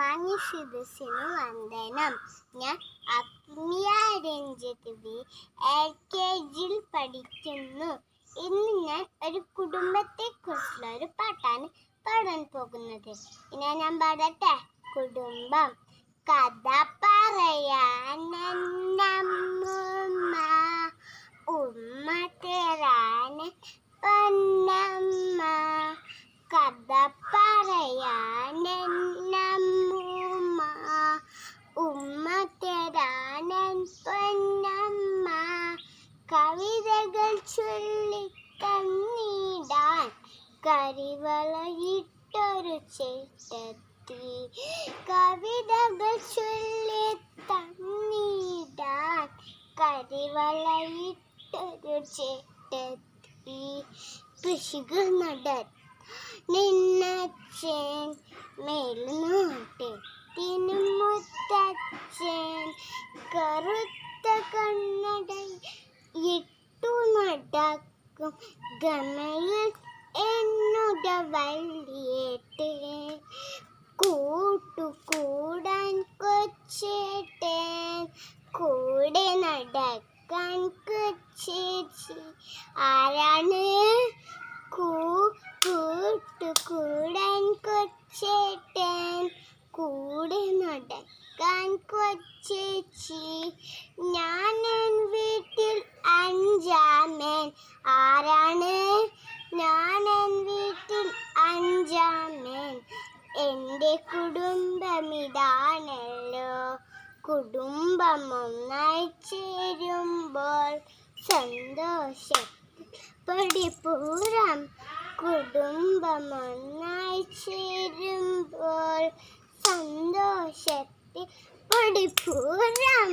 മാന്യസദസ്സിനു വന്ദനം. ഞാൻ ആത്മീയ രഞ്ജിത്ത് ബി LKG പഠിക്കുന്നു. ഇന്ന് ഞാൻ ഒരു കുടുംബത്തെക്കുറിച്ചുള്ള ഒരു പാട്ടാണ് പാടാൻ പോകുന്നത്. ഇനി ഞാൻ പാടട്ടെ. കുടുംബം. കഥ പറയാൻ എന്നമ്മ, ഉമ്മ തരാൻ പൊന്നമ്മ. കഥ പറയാൻ എന്നമ്മ, ഉമ്മ തരാൻ പൊന്നമ്മ. കവിതകൾ ചൊല്ലി തന്നിടാൻ കരിവളയിട്ടൊരു ചേട്ടത്തി. കവിതകൾ ചൊല്ലി തന്നിടാൻ കരിവളയിട്ടൊരു ചേട്ടത്തി. കൃഷികൾ നിന്നച്ഛൻ മേൽനോട്ടത്തിനു മുത്തച്ഛൻ. കറുത്ത കണ്ണട ഇട്ടു നടക്കും ഗമയിൽ എന്നുട വല്യേട്ടൻ. കൂട്ടുകൂടാൻ കൊച്ചേട്ടൻ, കൂടെ നടക്കാൻ കൊച്ചേച്ചി. ആരാണ്? കൂട്ടുകൂടാൻ കൊച്ചേട്ടൻ, കൂടെ നടക്കാൻ കൊച്ചേച്ചി. ഞാനൻ വീട്ടിൽ അഞ്ചാമൻ. ആരാണ്? ഞാനൻ വീട്ടിൽ അഞ്ചാമൻ. എൻ്റെ കുടുംബമിതാണല്ലോ. കുടുംബം ഒന്നായി ചേരുമ്പോൾ സന്തോഷത്തിൽ പടിപൂരം. കുടുംബം ഒന്നായി ചേരുമ്പോൾ സന്തോഷത്തിൽ പടിപൂരം.